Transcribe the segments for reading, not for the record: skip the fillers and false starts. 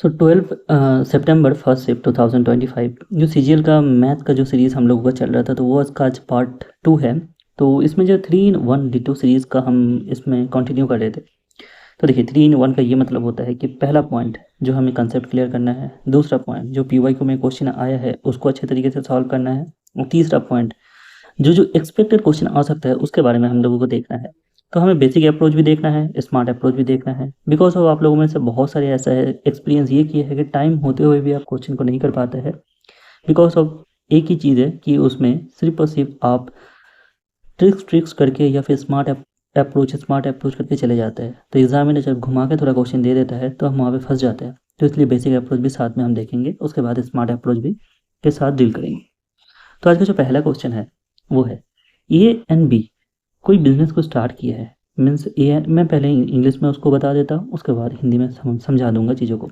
सो 12 सितंबर 2025 जो सीजीएल का मैथ का जो सीरीज़ हम लोगों का चल रहा था, तो वो इसका आज पार्ट 2 है। तो इसमें जो 3 in 1 डिटो सीरीज़ का हम इसमें कंटिन्यू कर रहे थे। तो देखिए 3 in 1 का ये मतलब होता है कि पहला पॉइंट जो हमें कंसेप्ट क्लियर करना है, दूसरा पॉइंट जो पीवाईक्यू में क्वेश्चन आया है उसको अच्छे तरीके से सॉल्व करना है, और तीसरा पॉइंट जो एक्सपेक्टेड क्वेश्चन आ सकता है उसके बारे में हम लोगों को देखना है। तो हमें बेसिक अप्रोच भी देखना है, स्मार्ट अप्रोच भी देखना है, बिकॉज ऑफ आप लोगों में से बहुत सारे ऐसा है एक्सपीरियंस ये किया है कि टाइम होते हुए भी आप क्वेश्चन को नहीं कर पाते हैं, बिकॉज ऑफ एक ही चीज़ है कि उसमें सिर्फ और सिर्फ आप ट्रिक्स करके या फिर स्मार्ट अप्रोच करके चले जाते हैं। तो एग्जामिनर घुमा के थोड़ा क्वेश्चन दे देता है तो हम वहाँ पे फंस जाते हैं। तो इसलिए बेसिक अप्रोच भी साथ में हम देखेंगे, उसके बाद स्मार्ट अप्रोच भी के साथ डील करेंगे। तो आज का जो पहला क्वेश्चन है वो है ए एंड बी कोई बिजनेस को स्टार्ट किया है। मीन्स ए, मैं पहले इंग्लिश में उसको बता देता हूँ, उसके बाद हिंदी में समझा दूंगा चीज़ों को।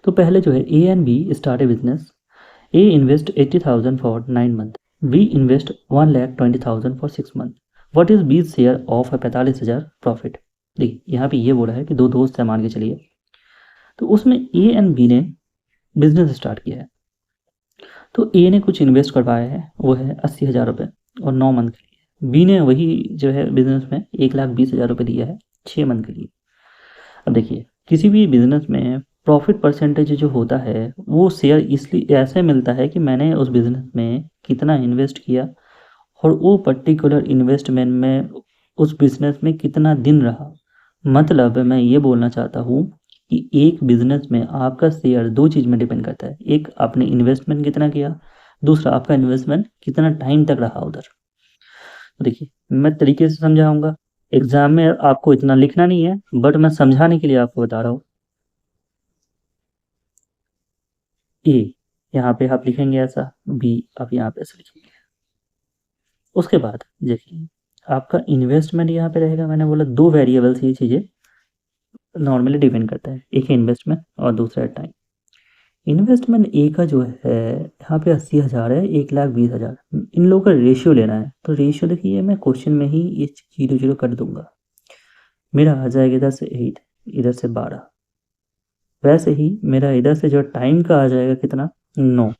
तो पहले जो है A and B start a business. A invest 80,000 for 9 month, B invest 1,20,000 for 6 month. What is B share of 45,000 profit. देखिए यहाँ पे ये बोला है कि दो दोस्त है मान के चलिए, तो उसमें ए एंड बी ने बिजनेस स्टार्ट किया है। तो ए ने कुछ इन्वेस्ट करवाया है, वो है 80,000 रुपये और 9 मंथ के लिए। बी ने वही जो है बिजनेस में 1,20,000 रुपये दिया है 6 मंथ के लिए। अब देखिए किसी भी बिजनेस में प्रॉफिट परसेंटेज जो होता है वो शेयर इसलिए ऐसे मिलता है कि मैंने उस बिजनेस में कितना इन्वेस्ट किया और वो पर्टिकुलर इन्वेस्टमेंट में उस बिजनेस में कितना दिन रहा। मतलब मैं ये बोलना चाहता हूँ कि एक बिजनेस में आपका शेयर दो चीज़ में डिपेंड करता है, एक आपने इन्वेस्टमेंट कितना किया, दूसरा आपका इन्वेस्टमेंट कितना टाइम तक रहा उधर। तो देखिए मैं तरीके से समझाऊंगा, एग्जाम में आपको इतना लिखना नहीं है बट मैं समझाने के लिए आपको बता रहा हूँ। ए यहाँ पे आप लिखेंगे ऐसा, बी आप यहाँ पे ऐसे लिखेंगे। उसके बाद देखिए आपका इन्वेस्टमेंट यहाँ पे रहेगा। मैंने बोला दो वेरिएबल्स ये चीज़ें नॉर्मली डिपेंड करता है, एक है इन्वेस्टमेंट और दूसरा है टाइम। इन्वेस्टमेंट ए का जो है यहाँ पे 80,000 है, 1,20,000। इन लोगों का रेशियो लेना है, तो रेशियो देखिए मैं क्वेश्चन में ही ये 0 0 कर दूंगा। मेरा आ जाएगा इधर से 8, इधर से 12। वैसे ही मेरा इधर से जो टाइम का आ जाएगा कितना, 9,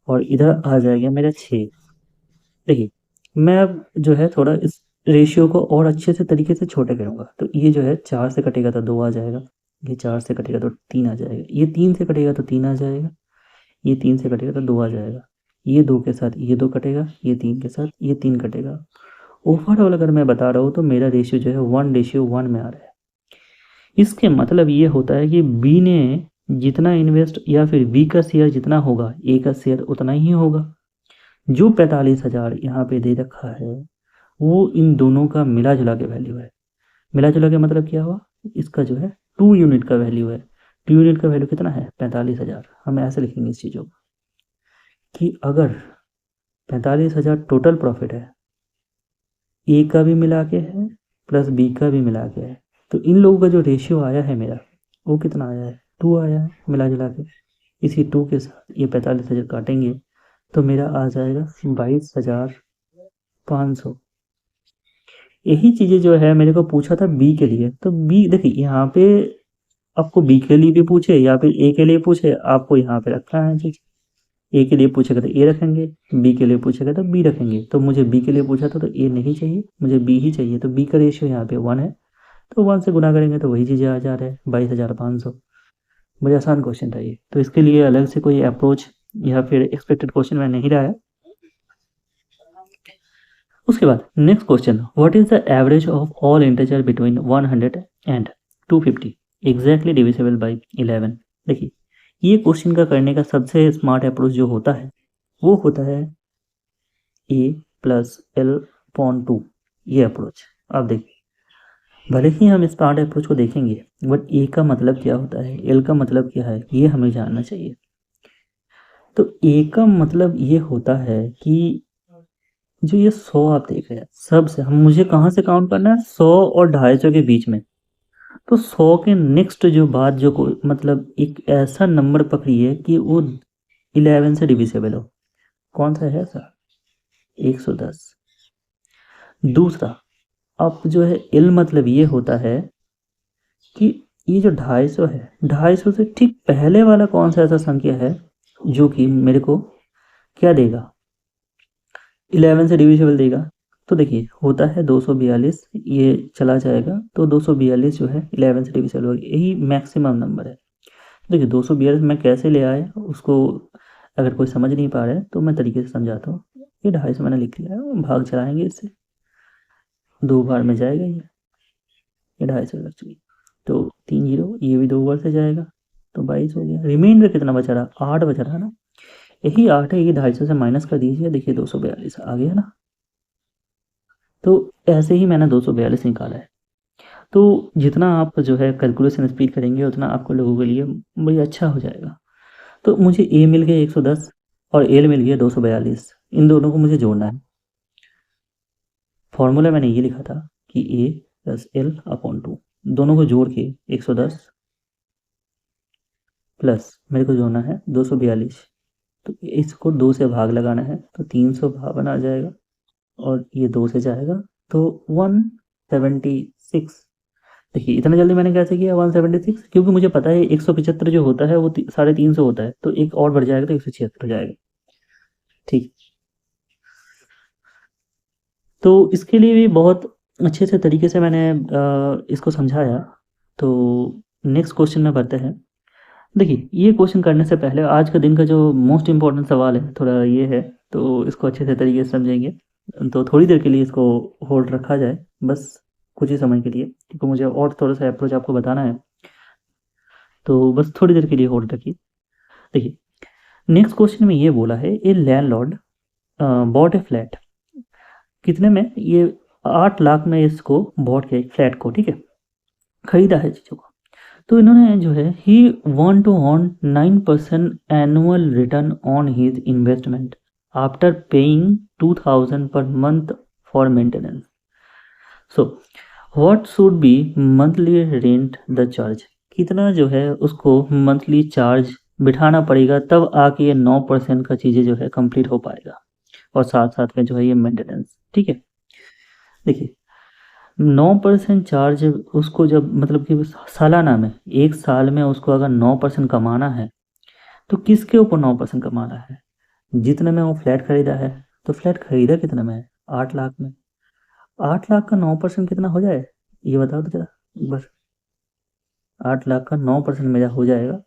और इधर आ जाएगा मेरा 6। देखिए मैं अब जो है थोड़ा इस रेशियो को और अच्छे से तरीके से छोटे करूँगा। तो ये जो है 4 से कटेगा तो 2 आ जाएगा, ये 4 से कटेगा तो 3 आ जाएगा, ये 3 से कटेगा तो 3 आ जाएगा, ये 3 से कटेगा तो 2 आ जाएगा, ये 2 के साथ ये 2 कटेगा, ये 3 के साथ ये 3 कटेगा। ओवरऑल अगर मैं बता रहा हूँ तो मेरा रेशियो जो है 1:1 में आ रहा है। इसके मतलब ये होता है कि बी ने जितना इन्वेस्ट या फिर बी का शेयर जितना होगा ए का शेयर उतना ही होगा। जो 45,000 यहाँ पे दे रखा है वो इन दोनों का मिला जुला के वैल्यू है। मिला जुला के मतलब क्या हुआ, इसका जो है 2 यूनिट का वैल्यू है। 2 यूनिट का वैल्यू कितना है, 45,000। हम ऐसे लिखेंगे इस चीज़ों को कि अगर 45,000 टोटल प्रॉफिट है, ए का भी मिला के है प्लस बी का भी मिला के है, तो इन लोगों का जो रेशियो आया है मेरा वो कितना आया है, 2 आया है मिला जुला के। इसी 2 के साथ ये 45,000 काटेंगे तो मेरा आ जाएगा 22,500। यही चीज़ें जो है मेरे को पूछा था बी के लिए, तो बी देखिए यहाँ पे आपको बी के लिए भी पूछे या फिर ए के लिए पूछे, आपको यहाँ पे रखना है चीज़। ए के लिए पूछेगा तो ए रखेंगे, बी के लिए पूछेगा तो बी रखेंगे। तो मुझे बी के लिए पूछा था तो ए नहीं चाहिए, मुझे बी ही चाहिए। तो बी का रेशियो यहाँ पे 1 है, तो 1 से गुना करेंगे तो वही चीज़ें आ जा रहे हैं 22,500। मुझे आसान क्वेश्चन था ये, तो इसके लिए अलग से कोई अप्रोच या फिर एक्सपेक्टेड क्वेश्चन में नहीं रहा है। उसके बाद next question, what is the average of all integer between 100 and 250 exactly divisible by 11। देखिए ये क्वेश्चन का करने का सबसे स्मार्ट अप्रोच जो होता है वो होता है ए प्लस एल अपॉन 2, ये अप्रोच। अब देखिए भले ही हम स्मार्ट अप्रोच को देखेंगे बट ए का मतलब क्या होता है, एल का मतलब क्या है, ये हमें जानना चाहिए। तो ए का मतलब ये होता है कि जो ये 100 आप देख रहे हैं सब से हम मुझे कहाँ से काउंट करना है, 100 और 250 के बीच में। तो 100 के नेक्स्ट जो बात जो मतलब एक ऐसा नंबर पकड़िए कि वो 11 से डिविजिबल हो। कौन सा है सर, 110। दूसरा अब जो है एल मतलब ये होता है कि ये जो 250 है, 250 से ठीक पहले वाला कौन सा ऐसा संख्या है जो कि मेरे को क्या देगा, 11 से डिविजिबल देगा। तो देखिए होता है 242, ये चला जाएगा तो 242 जो है 11 से डिविजिबल होगी, यही मैक्सिमम नंबर है। देखिए 242 मैं कैसे ले आया उसको अगर कोई समझ नहीं पा रहा है तो मैं तरीके से समझाता हूँ। ये 250 मैंने लिख लिया है, भाग चलाएंगे इससे, 2 बार में जाएगा ये 250 लग चुकी, तो 3 जीरो, ये भी 2 बार से जाएगा तो 22 हो गया। रिमाइंडर कितना बचा रहा, 8 बचा रहा ना, यही 8 है, ये 250 से माइनस कर दीजिए, देखिए 242 आ गया ना। तो ऐसे ही मैंने 242 निकाला है। तो जितना आप जो है कैलकुलेशन स्पीड करेंगे उतना आपको लोगों के लिए बड़ी अच्छा हो जाएगा। तो मुझे ए मिल गया 110 और एल मिल गया 242, इन दोनों को मुझे जोड़ना है। फॉर्मूला मैंने ये लिखा था कि ए प्लस एल अपॉन 2, दोनों को जोड़ के 110 प्लस मेरे को जोड़ना है 242, तो इसको 2 से भाग लगाना है तो 352 आ जाएगा और ये 2 से जाएगा तो 176। देखिए इतना जल्दी मैंने कैसे किया 176, क्योंकि मुझे पता है 175 जो होता है वो 350 होता है, तो एक और बढ़ जाएगा तो 176 हो जाएगा। ठीक, तो इसके लिए भी बहुत अच्छे से तरीके से मैंने इसको समझाया। तो नेक्स्ट क्वेश्चन में बढ़ते हैं। देखिए ये क्वेश्चन करने से पहले आज का दिन का जो मोस्ट इम्पोर्टेंट सवाल है थोड़ा ये है, तो इसको अच्छे से तरीके से समझेंगे। तो थोड़ी देर के लिए इसको होल्ड रखा जाए, बस कुछ ही समय के लिए, क्योंकि मुझे और थोड़ा सा अप्रोच आपको बताना है, तो बस थोड़ी देर के लिए होल्ड रखिए। देखिए नेक्स्ट क्वेश्चन में ये बोला है, ए लैंडलॉर्ड बॉट ए फ्लैट, कितने में, ये 8 लाख में इसको बॉट किया एक फ्लैट को, ठीक है, खरीदा है चीज़ों को। तो इन्होंने जो है he want to earn 9% annual return on his investment after paying 2000 per month for maintenance. So what should be monthly rent the charge, कितना जो है उसको मंथली चार्ज बिठाना पड़ेगा तब आके ये 9% का चीज़ें जो है कंप्लीट हो पाएगा, और साथ साथ में जो है ये मेंटेनेंस, ठीक है। देखिए 9% चार्ज उसको जब मतलब कि सालाना में, एक साल में उसको अगर 9% कमाना है तो किसके ऊपर 9% कमाना है, जितने में वो फ्लैट खरीदा है। तो फ्लैट खरीदा कितने में है, 8 लाख में। 8 लाख का 9% कितना हो जाए, ये बताओ तो जरा, बस 8 लाख का 9% मेरा हो जाएगा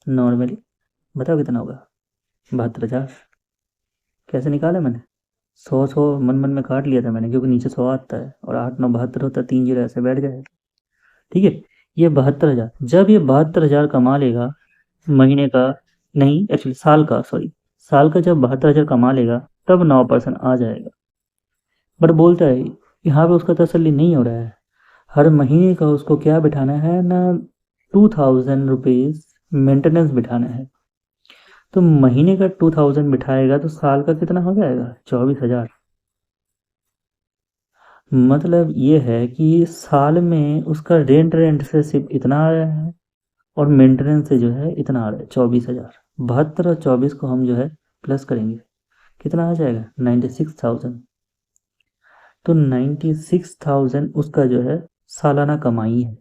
नॉर्मली, बताओ कितना होगा, 72,000। कैसे निकाला मैंने, 100 मन मन में काट लिया था मैंने, क्योंकि नीचे 100 आता है और 8 9 72 होता है, 3 जीरो ऐसे बैठ जाएगा, ठीक है। ये 72,000, जब ये 72,000 कमा लेगा महीने का, नहीं एक्चुअली साल का, सॉरी, साल का जब 72,000 कमा लेगा तब 9% आ जाएगा। बट बोलता है यहाँ पे उसका तसल्ली नहीं हो रहा है, हर महीने का उसको क्या बिठाना है ना, 2,000 रुपीज़ मेंटेनेंस बिठाना है। तो महीने का 2,000 बिठाएगा तो साल का कितना हो जाएगा, 24,000। मतलब ये है कि साल में उसका रेंट से सिर्फ इतना आ रहा है और मेंटेनेंस से जो है इतना आ रहा है 24,000। 72 और 24 को हम जो है प्लस करेंगे, कितना आ जाएगा 96,000। तो 96,000 उसका जो है सालाना कमाई है।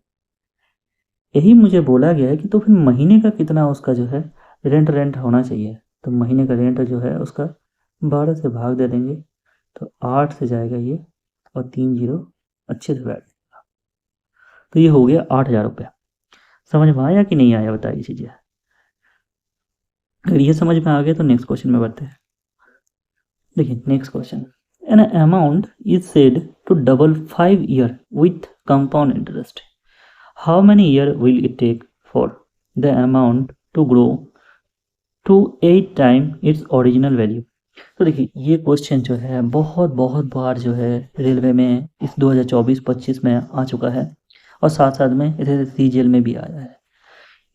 यही मुझे बोला गया है कि तो फिर महीने का कितना उसका जो है रेंट होना चाहिए। तो महीने का रेंट जो है उसका 12 से भाग दे देंगे तो 8 से जाएगा ये, और 3 जीरो अच्छे से बैठ जाएगा। तो ये हो गया 8,000 रुपया। समझ में आया कि नहीं आया, बताइए चीज़ें। अगर ये समझ में आ गया तो नेक्स्ट क्वेश्चन में बढ़ते हैं। देखिए next question, an amount is said to double 5 year with compound interest, how many year will it take for the amount to grow to 8 time its original value. तो देखिए ये क्वेश्चन जो है बहुत बहुत बार जो है रेलवे में इस 2024-25 में आ चुका है, और साथ साथ में इधर सीजीएल में भी आया है।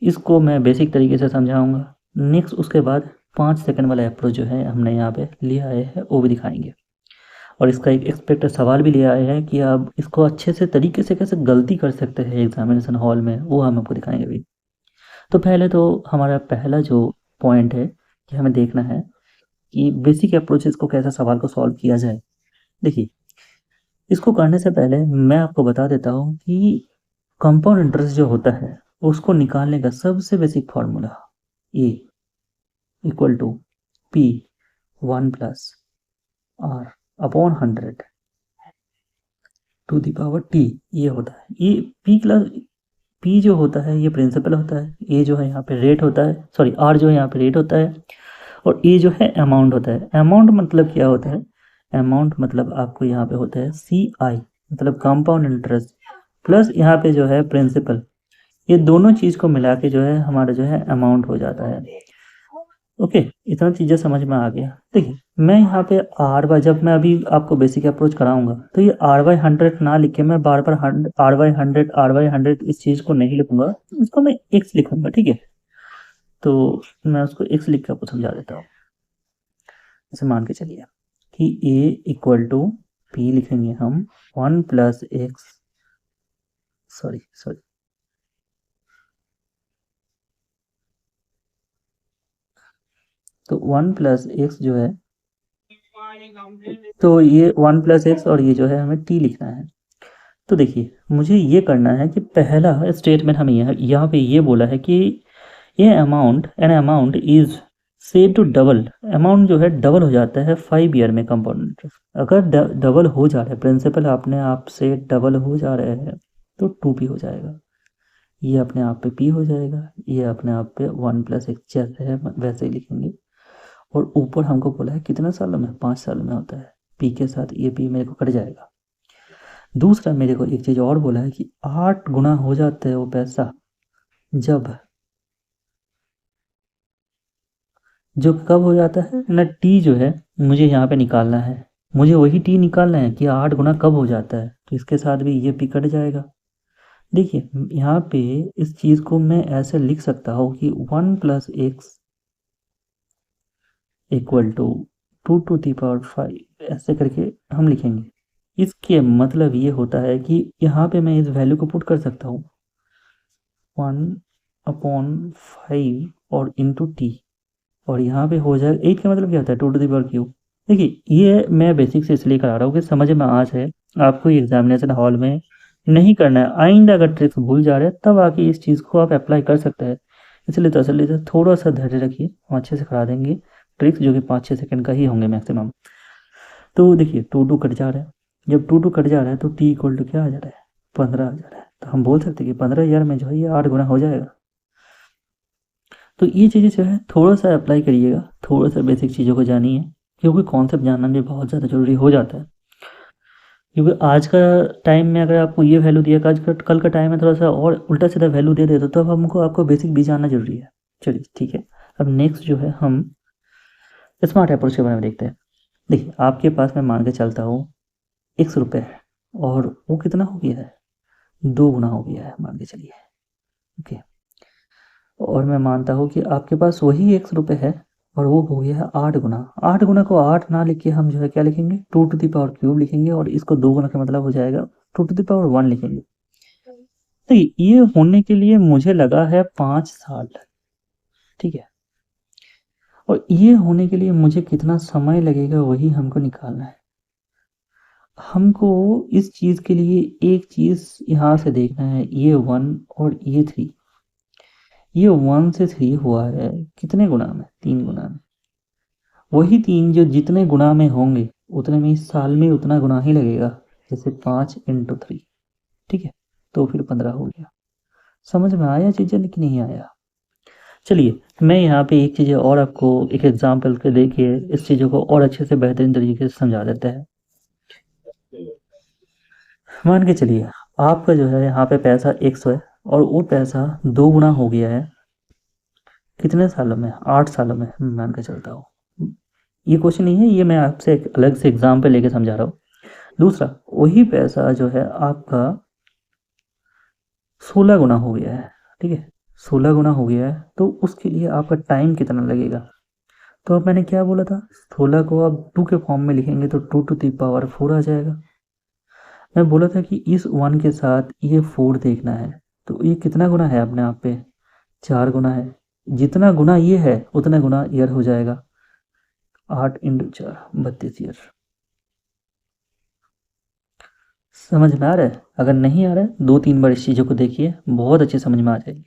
इसको मैं बेसिक तरीके से समझाऊंगा, नेक्स्ट उसके बाद 5 सेकंड वाला अप्रोच जो है हमने यहाँ पे लिया है वो भी दिखाएंगे, और इसका एक एक्सपेक्टेड सवाल भी लिया है कि आप इसको अच्छे से तरीके से कैसे गलती कर सकते हैं एग्जामिनेशन हॉल में, वो हम आपको दिखाएंगे भी। तो पहले तो हमारा पहला जो पॉइंट है कि हमें देखना है कि बेसिक अप्रोचेस को कैसे सवाल को सॉल्व किया जाए। देखिए इसको करने से पहले मैं आपको बता देता हूँ कि कंपाउंड इंटरेस्ट जो होता है उसको निकालने का सबसे basic formula A equal to P 1 plus R upon 100 to the power T, ये होता है। ये पी जो होता है ये प्रिंसिपल होता है, ए जो है यहाँ पे रेट होता है, सॉरी आर जो है यहाँ पे रेट होता है, और ए जो है अमाउंट होता है। अमाउंट मतलब क्या होता है? अमाउंट मतलब आपको यहाँ पे होता है सी आई, मतलब कंपाउंड इंटरेस्ट प्लस यहाँ पे जो है प्रिंसिपल, ये दोनों चीज़ को मिला के जो है हमारा जो है अमाउंट हो जाता है। ओके, इतना चीज़ें समझ में आ गया। देखिए मैं यहाँ पे आर वाई, जब मैं अभी आपको बेसिक अप्रोच कराऊंगा तो ये आर वाई 100 ना लिख के मैं बार बार आर वाई हंड्रेड इस चीज़ को नहीं लिखूंगा, इसको मैं एक्स लिखूंगा, ठीक है। तो मैं उसको एक्स लिख के आपको समझा देता हूँ। जैसे मान के चलिए कि ए इक्वल टू पी लिखेंगे हम 1 प्लस एक्स, सॉरी तो 1 प्लस एक्स जो है, तो ये 1 प्लस एक्स और ये जो है हमें टी लिखना है। तो देखिए मुझे ये करना है कि पहला स्टेटमेंट हमें यहाँ पे ये बोला है कि ये amount is said to double, amount जो है डबल हो जाता है 5 ईयर में कंपाउंड इंटरेस्ट। अगर डबल हो जा रहा है, प्रिंसिपल अपने आप से डबल हो जा रहे हैं तो 2p हो जाएगा, ये अपने आप पे p हो जाएगा, ये अपने आप पे 1 प्लस एक्स जैसे है वैसे ही लिखेंगे। और ऊपर हमको बोला है कितना सालों में, 5 सालों में होता है, p के साथ ये p मेरे को कट जाएगा। दूसरा मेरे को एक चीज़ और बोला है कि 8 गुना हो जाता है वो पैसा जो कब हो जाता है ना, टी जो है मुझे यहाँ पे निकालना है, मुझे वही टी निकालना है कि 8 गुना कब हो जाता है, तो इसके साथ भी ये पी कट जाएगा। देखिए यहाँ पे इस चीज़ को मैं ऐसे लिख सकता हूँ कि 1 plus X equal to 2 to the power 5, ऐसे करके हम लिखेंगे। इसके मतलब ये होता है कि यहाँ पे मैं इस वैल्यू को पुट कर सकता हूँ 1/5 और इंटू टी, और यहाँ पे हो जाएगा 8 का मतलब क्या होता है 2 टू दी पावर क्यूब। देखिए ये मैं बेसिक से इसलिए करा रहा हूँ कि समझ में आ जाए, आपको एग्जामिनेशन हॉल में नहीं करना है, आइंदा अगर ट्रिक्स भूल जा रहे हैं तब आके इस चीज़ को आप अप्लाई कर सकते हैं। इसलिए तसल्ली से थोड़ा सा धैर्य रखिए, हम अच्छे से करा देंगे ट्रिक्स जो कि 5-6 सेकंड का ही होंगे मैक्सिमम। तो देखिए 2 कट जा रहा है, जब 2 कट जा रहा है तो टी इक्वल टू क्या आ जा रहा है, 15 आ जा रहा है। तो हम बोल सकते हैं कि 15,000 में जो है ये 8 गुना हो जाएगा। तो ये चीज़ें जो है थोड़ा सा अप्लाई करिएगा, थोड़ा सा बेसिक चीज़ों को जानिए, क्योंकि कॉन्सेप्ट जानना भी बहुत ज़्यादा ज़रूरी हो जाता है। क्योंकि आज का टाइम में अगर आपको ये वैल्यू दिया, आज का कल का टाइम में थोड़ा सा और उल्टा सीधा वैल्यू दे देते तो हमको आपको बेसिक भी जानना जरूरी है। चलिए ठीक है, अब नेक्स्ट जो है हम स्मार्ट अप्रोच के बारे में देखते हैं। देखिए आपके पास मैं मान के चलता हूँ 100 रुपये है और वो कितना हो गया है, 2 गुना हो गया है मान के चलिए। ओके, और मैं मानता हूँ कि आपके पास वही 100 रुपये है और वो हो गया है 8 गुना। 8 गुना को 8 ना लिख के हम जो है क्या लिखेंगे, 2 टू दी पावर क्यूब लिखेंगे, और इसको 2 गुना का मतलब हो जाएगा 2 टू दी पावर 1 लिखेंगे। तो ये होने के लिए मुझे लगा है 5 साल, ठीक है, और ये होने के लिए मुझे कितना समय लगेगा वही हमको निकालना है। हमको इस चीज़ के लिए एक चीज़ यहाँ से देखना है, ये 1 और ये 3, ये 1 से 3 हुआ है कितने गुना में, 3 गुना में। वही 3 जो जितने गुना में होंगे उतने में इस साल में उतना गुना ही लगेगा, जैसे 5 इंटू 3, ठीक है, तो फिर 15 हो गया। समझ में आया चीज़ें कि नहीं आया? चलिए मैं यहाँ पे एक चीज़ और आपको एक एग्जाम्पल के देखिए इस चीज़ों को और अच्छे से बेहतरीन तरीके से समझा देते हैं। मान के चलिए आपका जो है यहाँ पे पैसा 100 है और वो पैसा 2 गुना हो गया है कितने सालों में, 8 सालों में मान के चलता हूँ। ये क्वेश्चन नहीं है, ये मैं आपसे एक अलग से एग्जाम्पल लेके समझा रहा हूँ। दूसरा वही पैसा जो है आपका 16 गुना हो गया है, ठीक है, 16 गुना हो गया है, तो उसके लिए आपका टाइम कितना लगेगा। तो अब मैंने क्या बोला था, 16 को आप 2 के फॉर्म में लिखेंगे तो 2 टू दी पावर 4 आ जाएगा। मैं बोला था कि इस 1 के साथ ये 4 देखना है, तो ये कितना गुना है अपने आप पे, 4 गुना है। जितना गुना ये है उतना गुना ईयर हो जाएगा, 8 इंटू 4 32 ईयर। समझ में आ रहा है? अगर नहीं आ रहा है 2-3 बार इस चीज़ों को देखिए, बहुत अच्छे समझ में आ जाएगी।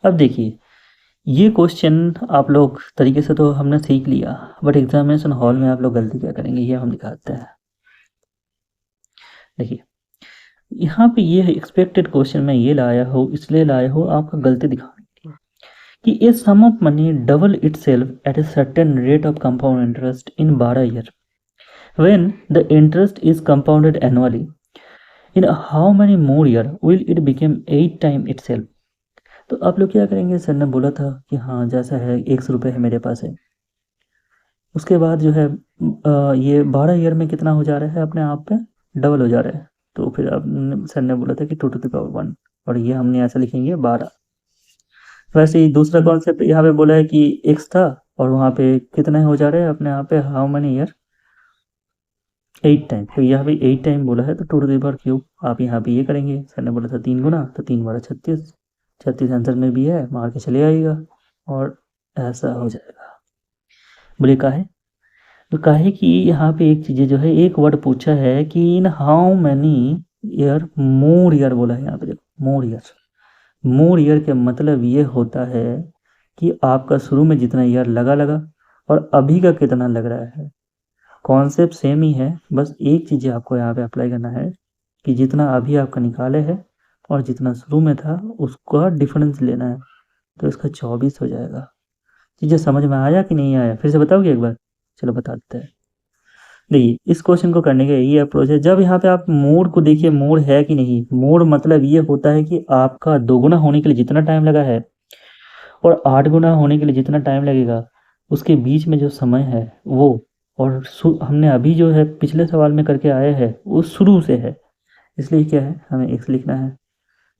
अब देखिए, ये क्वेश्चन आप लोग तरीके से तो हमने सीख लिया, बट एग्जामिनेशन हॉल में आप लोग गलती क्या करेंगे ये हम दिखाते हैं। देखिए, यहाँ पे ये एक्सपेक्टेड क्वेश्चन मैं ये लाया हूँ, इसलिए लाया हूँ आपका गलती दिखाने के लिए कि a sum of money double itself at a certain rate of compound interest in 12 year when the interest is compounded annually in how many more year will it become 8 time itself. तो आप लोग क्या करेंगे, sir ने बोला था कि हाँ जैसा है 100 रुपये है मेरे पास है, उसके बाद जो है ये 12 ईयर में कितना हो जा रहा है अपने आप पे डबल हो जा रहा है। तो फिर अब सर ने बोला था कि 2 to the power 1 और ये हमने ऐसा लिखेंगे 12। वैसे ही दूसरा कॉन्सेप्ट यहाँ पे बोला है कि एक्स था और वहाँ पे कितना हो जा रहा है अपने आप पे हाउ मनी ईयर 8 टाइम। तो यहाँ पे 8 टाइम बोला है तो 2 to the power 3 आप यहाँ पे ये करेंगे, सर ने बोला था 3 गुना तो 3 बारह 36, 36 आंसर में भी है, मार के चले आएगा और ऐसा हो जाएगा। बोले काहे? तो काहे कि यहाँ पे एक चीज़ जो है, एक वर्ड पूछा है कि इन how many year more year बोला है यहाँ पे, देखो मोर ईयर। मोर ईयर के मतलब ये होता है कि आपका शुरू में जितना ईयर लगा लगा और अभी का कितना लग रहा है। कॉन्सेप्ट सेम ही है, बस एक चीज़ आपको यहाँ पे अप्लाई करना है कि जितना अभी आपका निकाले है और जितना शुरू में था उसका डिफरेंस लेना है। तो इसका 24 हो जाएगा। चीज़ें समझ में आया कि नहीं आया, फिर से बताओगे एक बार? चलो बता देते हैं। देखिए, इस क्वेश्चन को करने का यही अप्रोच है। जब यहाँ पे आप मोड को देखिए, मोड है कि नहीं, मोड मतलब ये होता है कि आपका 2 गुना होने के लिए जितना टाइम लगा है और 8 गुना होने के लिए जितना टाइम लगेगा, उसके बीच में जो समय है वो, और हमने अभी जो है पिछले सवाल में करके आए हैं वो शुरू से है, इसलिए क्या है हमें एक्स लिखना है।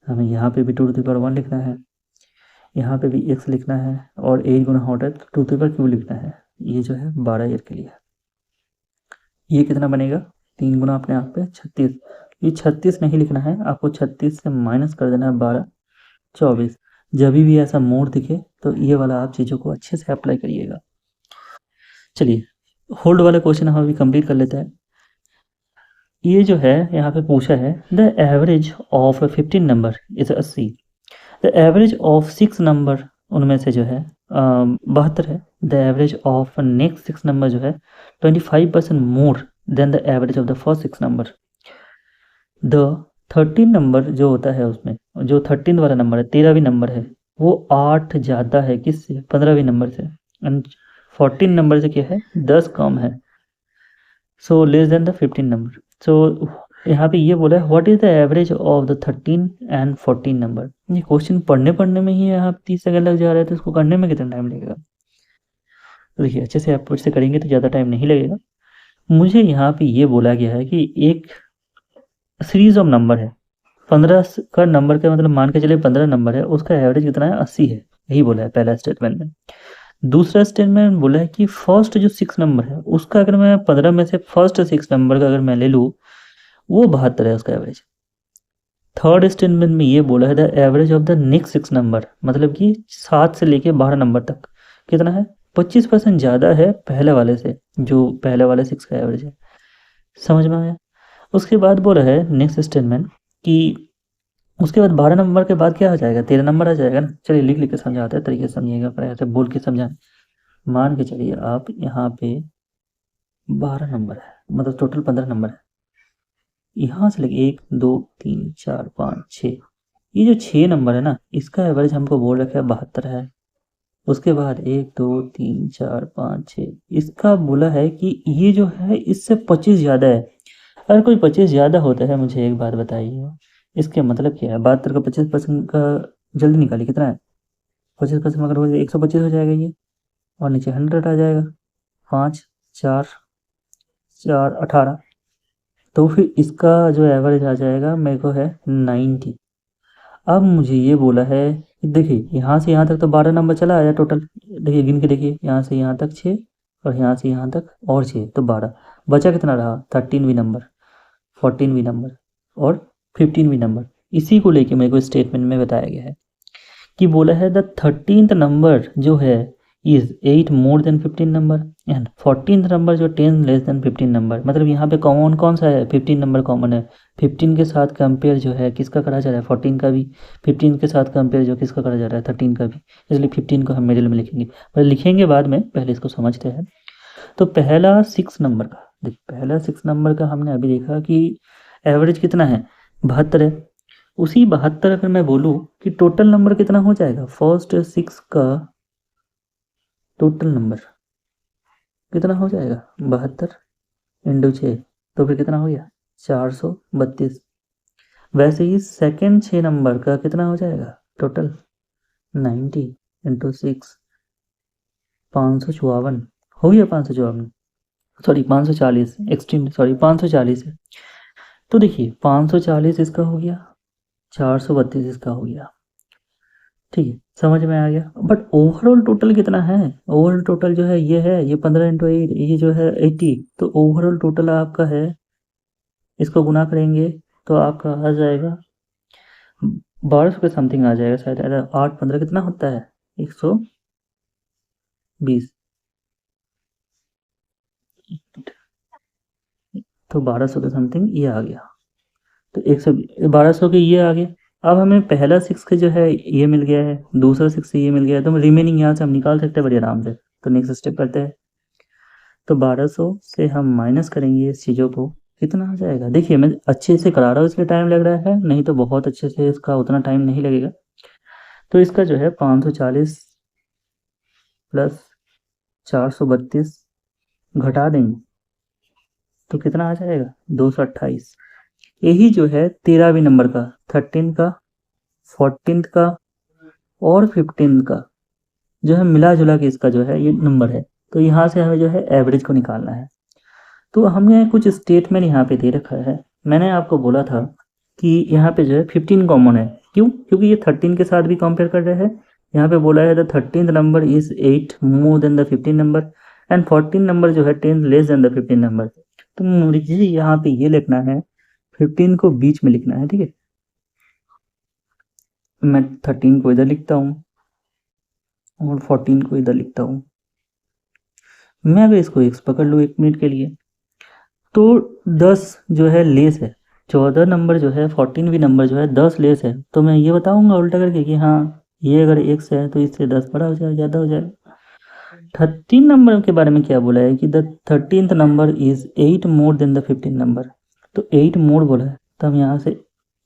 हमें यहाँ पे भी 2 to the power 1 लिखना है, यहाँ पे भी एक्स लिखना है और 8 गुना होता है तो 2 to the power 2 लिखना है। ये जो है 12 ईयर के लिए। ये कितना बनेगा? 3 गुना अपने आप पे 36। ये 36 नहीं लिखना है आपको, 36 से माइनस कर देना है 12, 24। जब भी ऐसा मोड दिखे तो ये वाला आप चीज़ों को अच्छे से अप्लाई करिएगा। चलिए, होल्ड वाला क्वेश्चन हम अभी कंप्लीट कर लेते हैं। ये जो है यहाँ पे पूछा है the average of 15 number is 80, the average of 6 number उनमें से जो है 72 है, the average of next 6 number जो है 25% more than the average of the first 6 number. The 13 number जो होता है उसमें, जो 13 वाला नंबर है, 13वीं नंबर है, वो 8 ज़्यादा है किससे? 15वीं नंबर से। एंड 14 नंबर से क्या है? 10 कम है। So less than the 15 number. सो यहाँ पे ये बोला है what is the average of the 13 and 14 number. ये क्वेश्चन पढ़ने पढ़ने में ही यहाँ 30 सेकंड लग जा रहा है, तो इसको करने में कितना टाइम लगेगा? तो देखिए, अच्छे से अप्रोच से करेंगे तो ज़्यादा टाइम नहीं लगेगा। मुझे यहाँ पे ये बोला गया है कि एक सीरीज ऑफ नंबर है, 15 का नंबर का मतलब मान के चलिए 15 नंबर है, उसका एवरेज कितना है? 80 है। यही बोला है पहला स्टेटमेंट में। दूसरा स्टेटमेंट बोला है कि फर्स्ट जो 6 नंबर है उसका अगर मैं 15 में से फर्स्ट 6 नंबर का अगर मैं ले लूँ, वो 72 है उसका एवरेज। थर्ड स्टेटमेंट में ये बोला है the average of the next 6 number, मतलब कि 7 से लेके 12 नंबर तक कितना है? 25% ज़्यादा है पहले वाले से, जो पहले वाले 6 का एवरेज है। समझ में आया? उसके बाद बोला है नेक्स्ट स्टेटमेंट कि उसके बाद 12 नंबर के बाद क्या आ जाएगा? 13 नंबर आ जाएगा ना। चलिए लिख लिख के समझाते हैं, तरीके से समझिएगा, पर ऐसे बोल के समझाएं। मान के चलिए आप यहाँ पे 12 नंबर है, मतलब टोटल 15 नंबर है। यहाँ से लेके 1 2 3 4 5 6, ये जो 6 नंबर है ना, इसका एवरेज हमको बोल रखा है 72 है। उसके बाद 1 2 3 4 5 6, इसका बोला है कि ये जो है इससे 25 ज़्यादा है। अगर कोई 25 ज़्यादा होता है, मुझे एक बात बताइए, इसके मतलब क्या है? 72 का 25% का जल्दी निकालिए कितना है? 25% अगर हो जाए 125 हो जाएगा ये, और नीचे 100 आ जाएगा। 5 4 4 18, तो फिर इसका जो एवरेज आ जाएगा मेरे को है 90। अब मुझे ये बोला है कि देखिए यहाँ से यहाँ तक तो 12 नंबर चला आया टोटल। देखिए गिन के देखिए, यहाँ से यहाँ तक 6 और यहाँ से यहाँ तक और 6, तो 12। बचा कितना रहा? 13वीं नंबर, 14वीं नंबर और 15वीं नंबर। इसी को लेके मेरे को स्टेटमेंट में बताया गया है कि बोला है द 13th नंबर जो है is 8 more than 15 number and 14th number जो 10 लेस देन 15 नंबर, मतलब यहाँ पे कॉमन कौन सा है, 15 नंबर कॉमन है। 15 के साथ कंपेयर जो है किसका करा जा रहा है, 14 का भी। 15 के साथ कंपेयर जो किसका करा जा रहा है, 13 का भी। इसलिए 15 को हम मिडिल में लिखेंगे, पर लिखेंगे बाद में, पहले इसको समझते हैं। तो पहला 6 नंबर का देख, पहला 6 नंबर का हमने अभी देखा कि एवरेज कितना है, 72 है। उसी 72 अगर मैं बोलूँ कि टोटल नंबर कितना हो जाएगा, फर्स्ट 6 का टोटल नंबर कितना हो जाएगा, 72 इंटू 6, तो फिर कितना हो गया, 432। वैसे ही सेकेंड 6 नंबर का कितना हो जाएगा टोटल, 90 इंटू 6, 554 हो गया, 554 सॉरी 540, एक्सट्रीम सॉरी 540 है। तो देखिए 540 इसका हो गया, 432 इसका हो गया, ठीक है, समझ में आ गया। बट ओवरऑल टोटल कितना है, ओवरऑल टोटल जो है ये 15 इंटू 8, ये जो है 80, तो ओवरऑल टोटल आपका है, इसको गुना करेंगे तो आपका आ जाएगा 1200 के समथिंग आ जाएगा शायद, 8 15 कितना होता है, 120, तो 1200 के समथिंग ये आ गया, तो 1200 के ये आ गया। अब हमें पहला 6 का जो है ये मिल गया है, दूसरा 6 से ये मिल गया है, तो रिमेनिंग यहाँ से हम निकाल सकते हैं बड़े आराम से। तो नेक्स्ट स्टेप करते हैं, तो 1200 से हम माइनस करेंगे इस चीज़ों को, कितना आ जाएगा, देखिए मैं अच्छे से करा रहा हूँ इसलिए टाइम लग रहा है, नहीं तो बहुत अच्छे से इसका उतना टाइम नहीं लगेगा। तो इसका जो है 540 प्लस 432 घटा देंगे तो कितना आ जाएगा, 228। यही जो है 13वीं नंबर का, 13 का, 14 का और 15 का जो है मिला जुला के इसका जो है ये नंबर है। तो यहाँ से हमें जो है एवरेज को निकालना है। तो हमने कुछ स्टेटमेंट यहाँ पे दे रखा है, मैंने आपको बोला था कि यहाँ पे जो है 15 कॉमन है, क्यों, क्योंकि ये 13 के साथ भी कंपेयर कर रहे हैं। यहाँ पे बोला है the 13th number is 8 more than the 15 number and 14 number जो है 10 लेस देन द 15 नंबर। तो मुझे यहाँ पे ये लिखना है, 15 को बीच में लिखना है, ठीक है। मैं 13 को इधर लिखता हूँ और 14 को इधर लिखता हूँ। मैं अगर इसको x पकड़ लूँ 1 मिनट के लिए, तो 10 जो है लेस है, 14 नंबर जो है 14वीं नंबर जो है 10 लेस है, तो मैं ये बताऊंगा उल्टा करके कि हाँ ये अगर x है तो इससे 10 बड़ा हो जाएगा, ज़्यादा हो जाएगा। 13 नंबर के बारे में क्या बोला है कि the 13th number is 8 more than the 15 number, तो 8 मोर बोला है, तो हम यहाँ से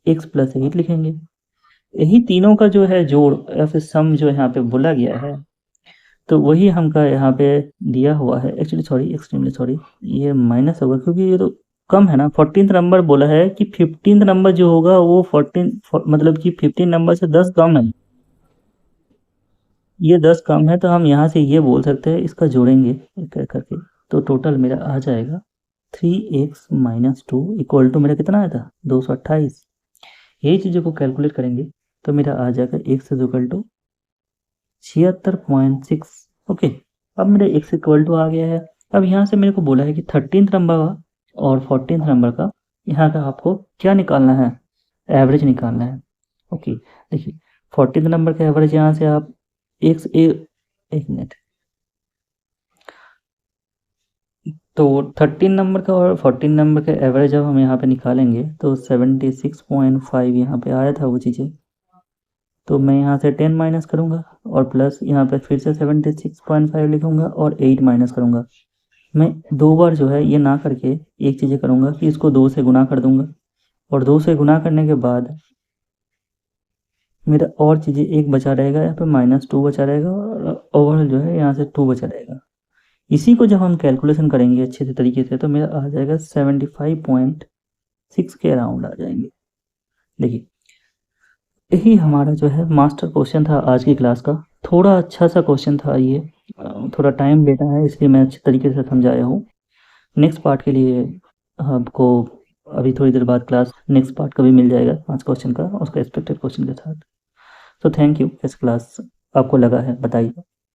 x प्लस 8 लिखेंगे। यही तीनों का जो है जोड़ या फिर सम जो यहाँ पे बोला गया है, तो वही हमका यहाँ पे दिया हुआ है। एक्चुअली सॉरी, एक्सट्रीमली सॉरी, ये माइनस होगा क्योंकि ये तो कम है ना। 14th नंबर बोला है कि 15th नंबर जो होगा वो 14 मतलब कि 15 नंबर से 10 कम है, ये 10 कम है, तो हम यहाँ से ये बोल सकते हैं, इसका जोड़ेंगे कर करके, तो टोटल मेरा आ जाएगा 3x माइनस 2 इक्वल टू मेरा कितना आया था, 228। यही चीज़ों को कैलकुलेट करेंगे तो मेरा आ जाएगा x is equal to 76.6। Okay, अब मेरा x इक्वल टू आ गया है। अब यहाँ से मेरे को बोला है कि 13th नंबर का और 14th नंबर का यहाँ का आपको क्या निकालना है, एवरेज निकालना है। ओके, देखिए 14th नंबर का एवरेज यहाँ से आप एक मिनट, तो 13 नंबर का और 14 नंबर का एवरेज जब हम यहाँ पे निकालेंगे तो 76.5 यहाँ पे आया था वो चीज़ें, तो मैं यहाँ से 10 माइनस करूँगा और प्लस यहाँ पे फिर से 76.5 लिखूँगा और 8 माइनस करूँगा। मैं 2 बार जो है ये ना करके एक चीज़ें करूँगा कि इसको 2 से गुना कर दूँगा और 2 से गुना करने के बाद मेरा और चीज़ें एक बचा रहेगा, यहाँ पे -2 बचा रहेगा और ओवरऑल जो है यहाँ से 2 बचा रहेगा। इसी को जब हम कैलकुलेशन करेंगे अच्छे से तरीके से तो मेरा आ जाएगा 75.6 के अराउंड आ जाएंगे। देखिए यही हमारा जो है मास्टर क्वेश्चन था आज की क्लास का। थोड़ा अच्छा सा क्वेश्चन था ये, थोड़ा टाइम लेता है इसलिए मैं अच्छे तरीके से समझाया हूँ। नेक्स्ट पार्ट के लिए आपको अभी थोड़ी देर बाद क्लास नेक्स्ट पार्ट का भी मिल जाएगा 5 क्वेश्चन का, उसका एक्सपेक्टेड क्वेश्चन के साथ। तो थैंक यू। इस क्लास आपको लगा है बताइए।